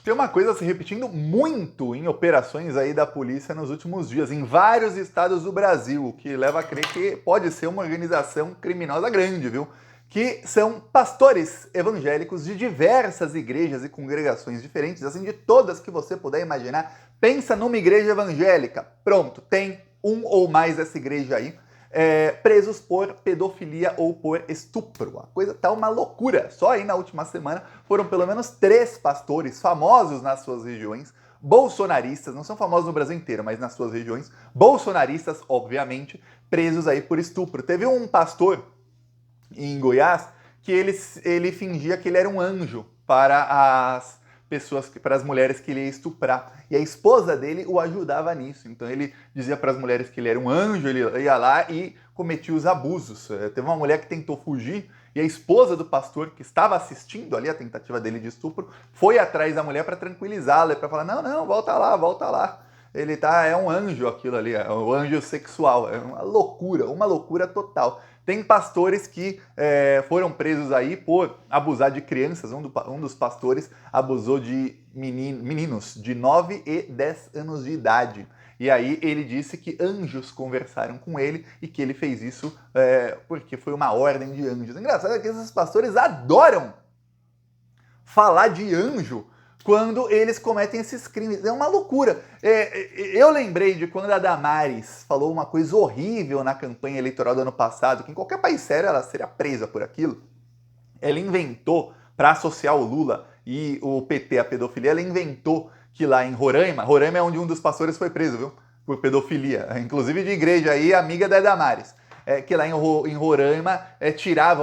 Tem uma coisa se repetindo muito em operações aí da polícia nos últimos dias, em vários estados do Brasil, o que leva a crer que pode ser uma organização criminosa grande, viu? Que são pastores evangélicos de diversas igrejas e congregações diferentes, assim, de todas que você puder imaginar. Pensa numa igreja evangélica, pronto, tem um ou mais dessa igreja aí, presos por pedofilia ou por estupro. A coisa tá uma loucura. Só aí na última semana foram pelo menos 3 pastores famosos nas suas regiões, bolsonaristas, não são famosos no Brasil inteiro, mas nas suas regiões, bolsonaristas, obviamente, presos aí por estupro. Teve um pastor em Goiás que ele fingia que ele era um anjo para as pessoas, para as mulheres que ele ia estuprar. E a esposa dele o ajudava nisso. Então ele dizia para as mulheres que ele era um anjo, ele ia lá e cometia os abusos. Teve uma mulher que tentou fugir e a esposa do pastor, que estava assistindo ali a tentativa dele de estupro, foi atrás da mulher para tranquilizá-la, para falar, não, volta lá. Ele é um anjo aquilo ali, é um anjo sexual, é uma loucura total. Tem pastores que foram presos aí por abusar de crianças. Um dos pastores abusou de meninos de 9 e 10 anos de idade. E aí ele disse que anjos conversaram com ele e que ele fez isso porque foi uma ordem de anjos. Engraçado é que esses pastores adoram falar de anjo quando eles cometem esses crimes. É uma loucura. Eu lembrei de quando a Damares falou uma coisa horrível na campanha eleitoral do ano passado, que em qualquer país sério ela seria presa por aquilo. Ela inventou, para associar o Lula e o PT à pedofilia, ela inventou que lá em Roraima é onde um dos pastores foi preso, viu? Por pedofilia, inclusive de igreja aí, amiga da Damares. Que lá em Roraima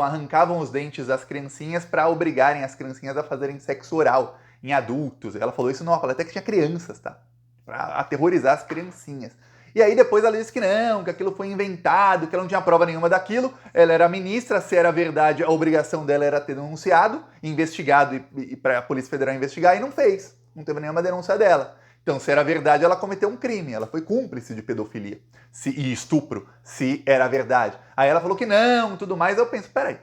arrancavam os dentes das criancinhas para obrigarem as criancinhas a fazerem sexo oral em adultos. Ela falou isso, não, ela falou até que tinha crianças, tá? Pra aterrorizar as criancinhas. E aí depois ela disse que não, que aquilo foi inventado, que ela não tinha prova nenhuma daquilo. Ela era ministra, se era verdade, a obrigação dela era ter denunciado, investigado e para a Polícia Federal investigar, e não fez. Não teve nenhuma denúncia dela. Então, se era verdade, ela cometeu um crime, ela foi cúmplice de pedofilia e estupro, se era verdade. Aí ela falou que não, tudo mais, eu penso, peraí,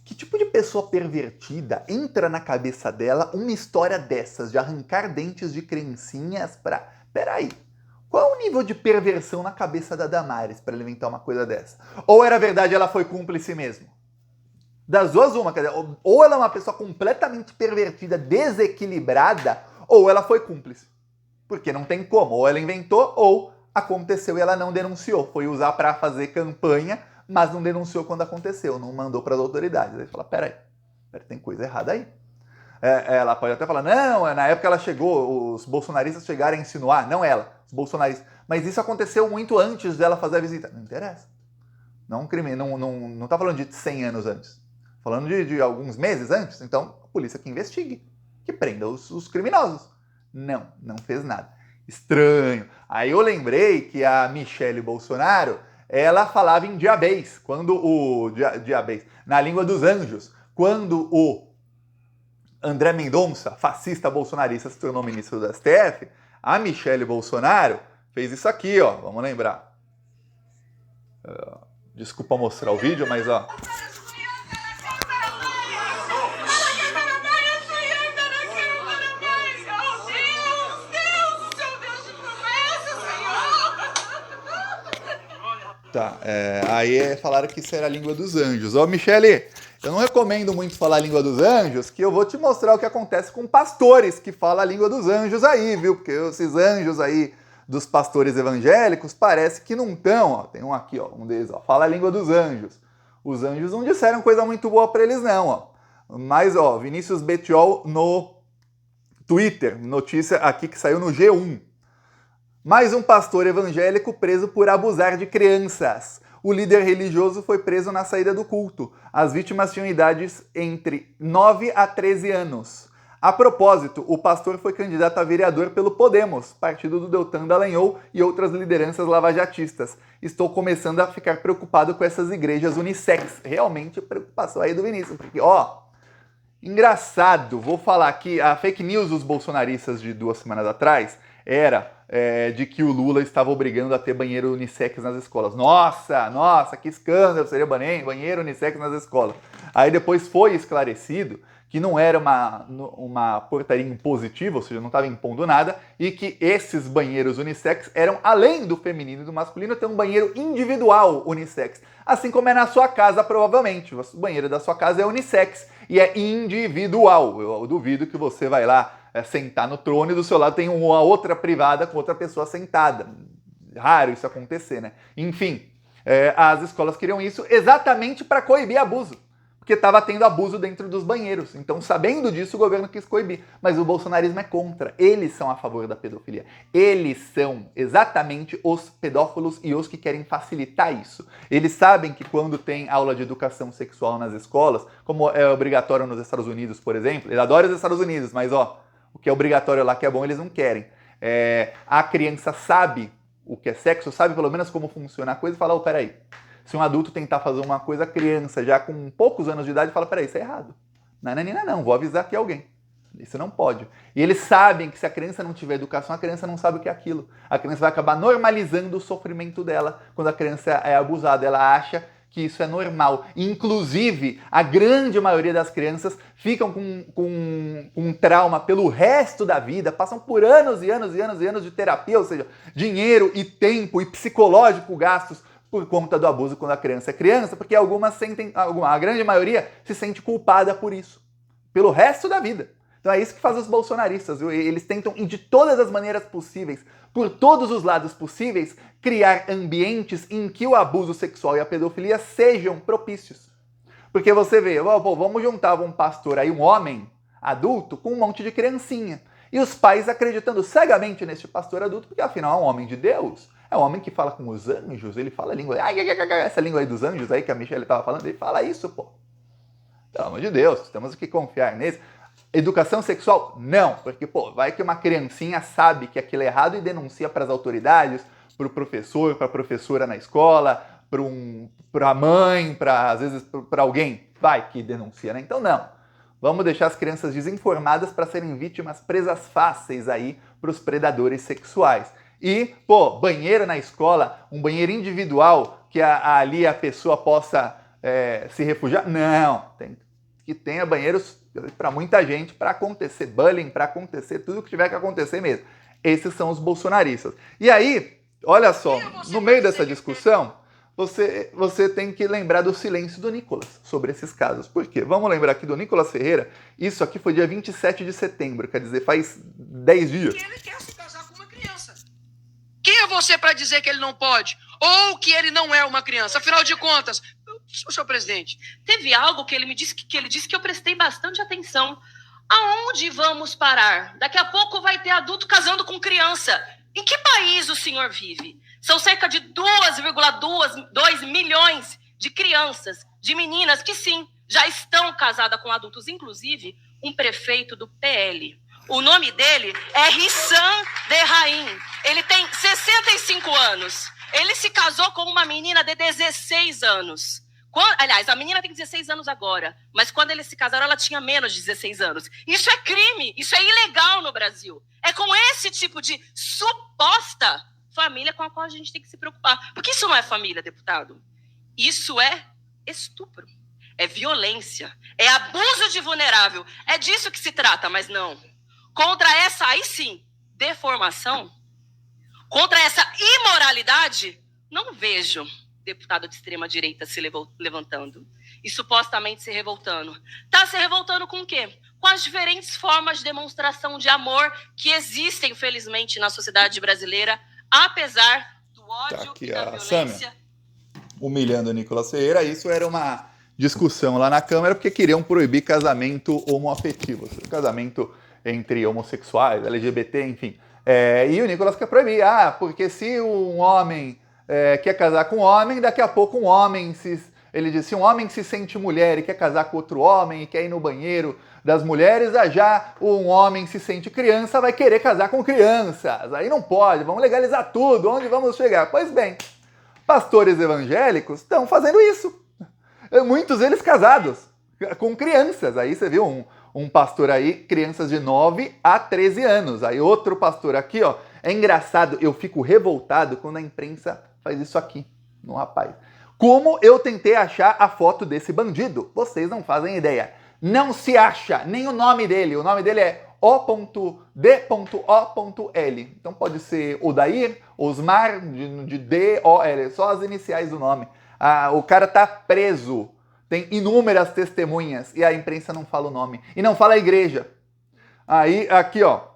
que tipo de pessoa pervertida entra na cabeça dela uma história dessas, de arrancar dentes de criancinhas pra... Peraí, qual é o nível de perversão na cabeça da Damares para inventar uma coisa dessa? Ou era verdade, ela foi cúmplice mesmo? Das duas, uma, quer dizer, ou ela é uma pessoa completamente pervertida, desequilibrada, ou ela foi cúmplice. Porque não tem como, ou ela inventou, ou aconteceu e ela não denunciou. Foi usar para fazer campanha, mas não denunciou quando aconteceu, não mandou para as autoridades. Aí fala, peraí, tem coisa errada aí. Ela pode até falar, não, na época ela chegou, os bolsonaristas chegaram a insinuar, não ela, os bolsonaristas. Mas isso aconteceu muito antes dela fazer a visita. Não interessa. Não é um crime, não tá falando de 100 anos antes. Falando de alguns meses antes. Então, a polícia que investigue, que prenda os criminosos. Não fez nada. Estranho. Aí eu lembrei que a Michele Bolsonaro, ela falava em diabês, quando o diabês, na língua dos anjos, quando o André Mendonça, fascista bolsonarista, se tornou ministro do STF, a Michele Bolsonaro fez isso aqui, ó, vamos lembrar. Desculpa mostrar o vídeo, mas ó. Tá, aí falaram que isso era a língua dos anjos. Ó, Michele, eu não recomendo muito falar a língua dos anjos, que eu vou te mostrar o que acontece com pastores que falam a língua dos anjos aí, viu? Porque esses anjos aí dos pastores evangélicos parece que não estão, ó. Tem um aqui, ó, um deles, ó, fala a língua dos anjos. Os anjos não disseram coisa muito boa pra eles não, ó. Mas, ó, Vinícius Betiol no Twitter, notícia aqui que saiu no G1. Mais um pastor evangélico preso por abusar de crianças. O líder religioso foi preso na saída do culto. As vítimas tinham idades entre 9 a 13 anos. A propósito, o pastor foi candidato a vereador pelo Podemos, partido do Deltan Dallagnol e outras lideranças lavajatistas. Estou começando a ficar preocupado com essas igrejas unissex. Realmente preocupação aí do Vinícius, porque, ó, engraçado, vou falar aqui, a fake news dos bolsonaristas de 2 semanas atrás era de que o Lula estava obrigando a ter banheiro unissex nas escolas. Nossa, que escândalo, seria banheiro unissex nas escolas. Aí depois foi esclarecido que não era uma portaria impositiva, ou seja, não estava impondo nada, e que esses banheiros unissex eram, além do feminino e do masculino, ter um banheiro individual unissex. Assim como é na sua casa, provavelmente. O banheiro da sua casa é unissex e é individual. Eu duvido que você vai lá sentar no trono e do seu lado tem uma outra privada com outra pessoa sentada. Raro isso acontecer, né? Enfim, as escolas queriam isso exatamente para coibir abuso. Porque estava tendo abuso dentro dos banheiros. Então, sabendo disso, o governo quis coibir. Mas o bolsonarismo é contra. Eles são a favor da pedofilia. Eles são exatamente os pedófilos e os que querem facilitar isso. Eles sabem que quando tem aula de educação sexual nas escolas, como é obrigatório nos Estados Unidos, por exemplo, eles adoram os Estados Unidos, mas o que é obrigatório lá que é bom, eles não querem. A criança sabe o que é sexo, sabe pelo menos como funciona a coisa e fala, peraí, se um adulto tentar fazer uma coisa, a criança já com poucos anos de idade fala, peraí, isso é errado. Nananina não, vou avisar aqui alguém. Isso não pode. E eles sabem que se a criança não tiver educação, a criança não sabe o que é aquilo. A criança vai acabar normalizando o sofrimento dela quando a criança é abusada. Ela acha que isso é normal. Inclusive, a grande maioria das crianças ficam com um trauma pelo resto da vida, passam por anos e anos e anos e anos de terapia, ou seja, dinheiro e tempo e psicológico gastos por conta do abuso quando a criança é criança, porque a grande maioria se sente culpada por isso, pelo resto da vida. Então é isso que faz os bolsonaristas, viu? Eles tentam, de todas as maneiras possíveis, por todos os lados possíveis, criar ambientes em que o abuso sexual e a pedofilia sejam propícios. Porque você vê, vamos juntar um pastor aí, um homem adulto, com um monte de criancinha. E os pais acreditando cegamente neste pastor adulto, porque afinal é um homem de Deus. É um homem que fala com os anjos, ele fala a língua, essa língua aí dos anjos aí que a Michelle estava falando, ele fala isso, pô. Pelo amor de Deus, temos que confiar nesse. Educação sexual? Não, porque, vai que uma criancinha sabe que aquilo é errado e denuncia para as autoridades, para o professor, para a professora na escola, para a mãe, às vezes para alguém, vai que denuncia, né? Então não, vamos deixar as crianças desinformadas para serem vítimas presas fáceis aí para os predadores sexuais. E, banheiro na escola, um banheiro individual, que ali a pessoa possa se refugiar? Não, tem que tenha banheiros para muita gente, para acontecer bullying, para acontecer tudo que tiver que acontecer mesmo. Esses são os bolsonaristas. E aí, olha só, no meio dessa discussão, você tem que lembrar do silêncio do Nicolas sobre esses casos. Por quê? Vamos lembrar aqui do Nicolas Ferreira, isso aqui foi dia 27 de setembro, quer dizer, faz 10 dias. Ele quer se casar com uma criança. Quem é você para dizer que ele não pode? Ou que ele não é uma criança? Afinal de contas, senhor presidente, teve algo que ele me disse que ele disse que eu prestei bastante atenção. Aonde vamos parar? Daqui a pouco vai ter adulto casando com criança. Em que país o senhor vive? São cerca de 2,2 milhões de crianças, de meninas que sim, já estão casadas com adultos, inclusive um prefeito do PL. O nome dele é Rissam Derraim. Ele tem 65 anos. Ele se casou com uma menina de 16 anos. Aliás, a menina tem 16 anos agora, mas quando eles se casaram, ela tinha menos de 16 anos. Isso é crime, isso é ilegal no Brasil. É com esse tipo de suposta família com a qual a gente tem que se preocupar. Porque isso não é família, deputado. Isso é estupro, é violência, é abuso de vulnerável. É disso que se trata, mas não. Contra essa, aí sim, deformação, contra essa imoralidade, não vejo deputado de extrema-direita se levantando e supostamente se revoltando. Está se revoltando com o quê? Com as diferentes formas de demonstração de amor que existem, infelizmente, na sociedade brasileira, apesar do ódio e da violência. Sâmia, humilhando o Nicolas Ferreira, isso era uma discussão lá na Câmara porque queriam proibir casamento homoafetivo, casamento entre homossexuais, LGBT, enfim. E o Nicolas quer proibir, porque se um homem quer casar com um homem, daqui a pouco um homem ele disse, se um homem se sente mulher e quer casar com outro homem e quer ir no banheiro das mulheres, já um homem se sente criança, vai querer casar com crianças. Aí não pode, vamos legalizar tudo, onde vamos chegar? Pois bem, pastores evangélicos estão fazendo isso. Muitos deles casados com crianças. Aí você viu um pastor aí, crianças de 9 a 13 anos. Aí outro pastor aqui, é engraçado, eu fico revoltado quando a imprensa faz isso aqui no rapaz. Como eu tentei achar a foto desse bandido, vocês não fazem ideia. Não se acha nem o nome dele. O nome dele é O.D.O.L. Então pode ser Odair, Osmar, de D-O-L. Só as iniciais do nome. O cara tá preso. Tem inúmeras testemunhas. E a imprensa não fala o nome. E não fala a igreja. Aí, aqui, ó.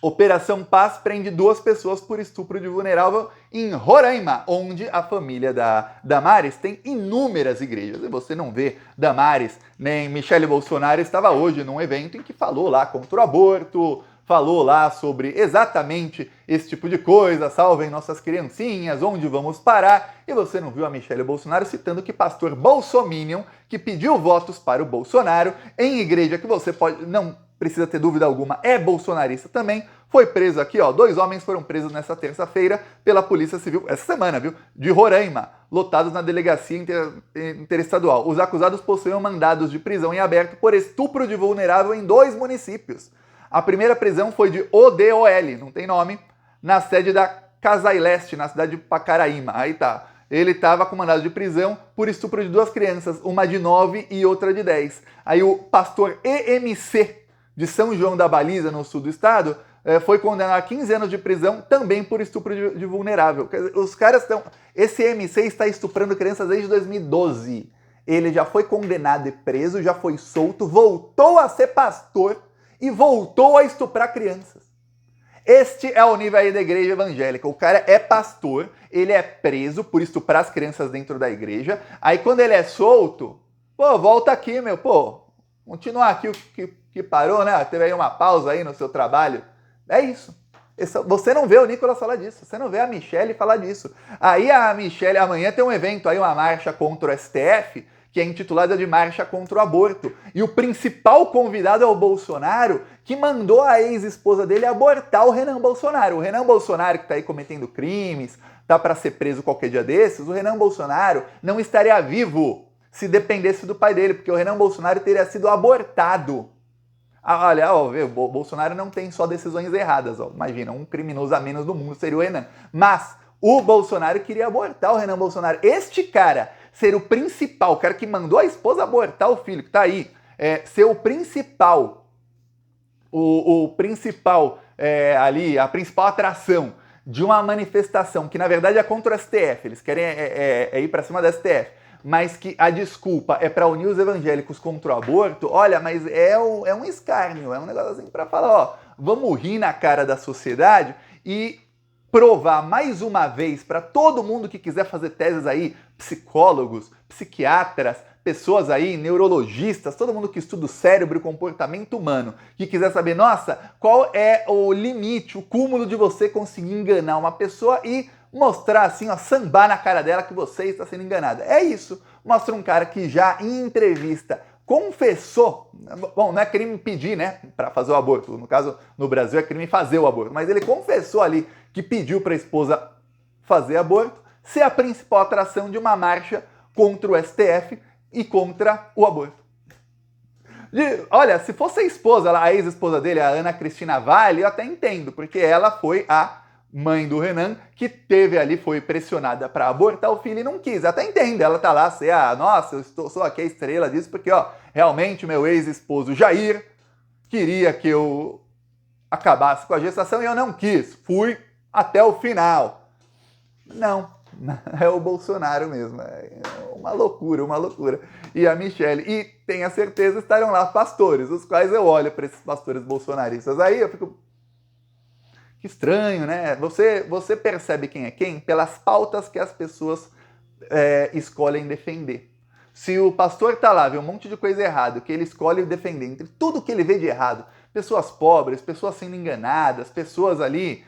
Operação Paz prende 2 pessoas por estupro de vulnerável em Roraima, onde a família da Damares tem inúmeras igrejas. E você não vê Damares nem Michele Bolsonaro estava hoje num evento em que falou lá contra o aborto, falou lá sobre exatamente esse tipo de coisa, salvem nossas criancinhas, onde vamos parar? E você não viu a Michele Bolsonaro citando que pastor bolsominion, que pediu votos para o Bolsonaro, em igreja que você não precisa ter dúvida alguma, é bolsonarista também, foi preso aqui, ó, 2 homens foram presos nessa terça-feira pela Polícia Civil, essa semana, viu, de Roraima, lotados na delegacia interestadual. Os acusados possuíam mandados de prisão em aberto por estupro de vulnerável em 2 municípios. A primeira prisão foi de ODOL, não tem nome, na sede da Casai Leste, na cidade de Pacaraíma. Aí tá. Ele estava com mandado de prisão por estupro de 2 crianças, uma de 9 e outra de 10. Aí o pastor EMC de São João da Baliza, no sul do estado, foi condenado a 15 anos de prisão também por estupro de vulnerável. Quer dizer, os caras estão... Esse EMC está estuprando crianças desde 2012. Ele já foi condenado e preso, já foi solto, voltou a ser pastor e voltou a estuprar crianças. Este é o nível aí da igreja evangélica. O cara é pastor, ele é preso por estuprar as crianças dentro da igreja. Aí quando ele é solto, pô, volta aqui, meu, pô, continuar aqui o que parou, né? Teve aí uma pausa aí no seu trabalho. É isso. Você não vê o Nicolas falar disso, você não vê a Michele falar disso. Aí a Michele, amanhã tem um evento aí, uma marcha contra o STF, que é intitulada de Marcha contra o Aborto. E o principal convidado é o Bolsonaro, que mandou a ex-esposa dele abortar o Renan Bolsonaro. O Renan Bolsonaro, que tá aí cometendo crimes, tá para ser preso qualquer dia desses, o Renan Bolsonaro não estaria vivo se dependesse do pai dele, porque o Renan Bolsonaro teria sido abortado. Olha, ó, o Bolsonaro não tem só decisões erradas, ó. Imagina, um criminoso a menos do mundo seria o Renan. Mas o Bolsonaro queria abortar o Renan Bolsonaro. Este cara ser o principal, o cara que mandou a esposa abortar o filho, que tá aí, ser o principal, o principal ali, a principal atração de uma manifestação que na verdade é contra o STF, eles querem ir pra cima do STF, mas que a desculpa é para unir os evangélicos contra o aborto, olha, mas é um escárnio, é um negócio assim para falar, ó, vamos rir na cara da sociedade e provar mais uma vez para todo mundo que quiser fazer teses aí, psicólogos, psiquiatras, pessoas aí, neurologistas, todo mundo que estuda o cérebro e o comportamento humano, que quiser saber, nossa, qual é o limite, o cúmulo de você conseguir enganar uma pessoa e mostrar assim, ó, sambar na cara dela que você está sendo enganada. É isso. Mostra um cara que já em entrevista confessou, bom, não é crime pedir, né, para fazer o aborto, no caso, no Brasil é crime fazer o aborto, mas ele confessou ali que pediu para a esposa fazer aborto, ser a principal atração de uma marcha contra o STF e contra o aborto. Olha, se fosse a esposa, a ex-esposa dele, a Ana Cristina Vale, eu até entendo, porque ela foi a mãe do Renan, que teve ali, foi pressionada para abortar o filho e não quis. Até entendo, ela tá lá, nossa, eu sou aqui a estrela disso, porque, ó, realmente meu ex-esposo Jair queria que eu acabasse com a gestação e eu não quis. Fui até o final. Não, é o Bolsonaro mesmo. É uma loucura, uma loucura. E a Michele, e tenha certeza, estarão lá pastores, os quais eu olho para esses pastores bolsonaristas. Aí eu fico... Que estranho, né? Você percebe quem é quem pelas pautas que as pessoas escolhem defender. Se o pastor tá lá, vê um monte de coisa errada, que ele escolhe defender, entre tudo que ele vê de errado, pessoas pobres, pessoas sendo enganadas, pessoas ali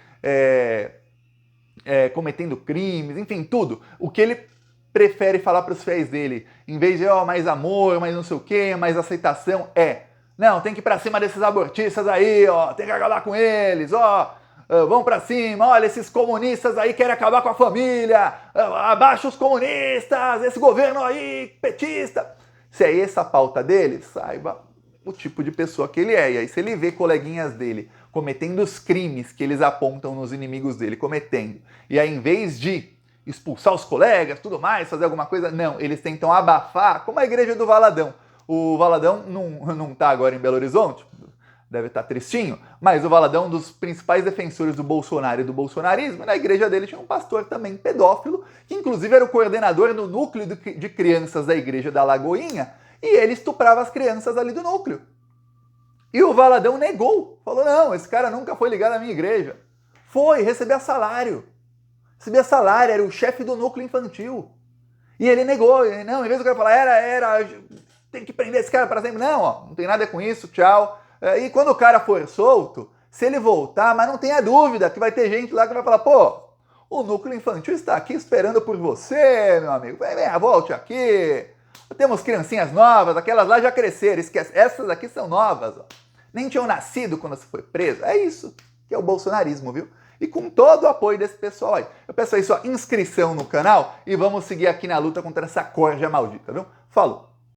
cometendo crimes, enfim, tudo. O que ele prefere falar para os fiéis dele, em vez de mais amor, mais não sei o quê, mais aceitação, não, tem que ir pra cima desses abortistas aí, ó, tem que acabar com eles, ó. Vão pra cima, olha, esses comunistas aí querem acabar com a família, abaixa os comunistas, esse governo aí, petista. Se é essa a pauta dele, saiba o tipo de pessoa que ele é. E aí se ele vê coleguinhas dele cometendo os crimes que eles apontam nos inimigos dele cometendo, e aí em vez de expulsar os colegas, tudo mais, fazer alguma coisa, não, eles tentam abafar, como a igreja do Valadão. O Valadão não tá agora em Belo Horizonte, deve estar tristinho, mas o Valadão, um dos principais defensores do Bolsonaro e do bolsonarismo, na igreja dele tinha um pastor também pedófilo, que inclusive era o coordenador do núcleo de crianças da igreja da Lagoinha, e ele estuprava as crianças ali do núcleo. E o Valadão negou, falou, não, esse cara nunca foi ligado à minha igreja. Foi, recebia salário. Recebia salário, era o chefe do núcleo infantil. E ele negou, não, em vez do cara falar, tem que prender esse cara para sempre. Não, ó, não tem nada com isso, tchau. E quando o cara for solto, se ele voltar, mas não tenha dúvida que vai ter gente lá que vai falar, pô, o núcleo infantil está aqui esperando por você, meu amigo. Venha, volte aqui. Temos criancinhas novas, aquelas lá já cresceram, esquece. Essas aqui são novas, ó. Nem tinham nascido quando você foi preso. É isso que é o bolsonarismo, viu? E com todo o apoio desse pessoal aí. Eu peço aí sua inscrição no canal e vamos seguir aqui na luta contra essa corja maldita, viu? Falou!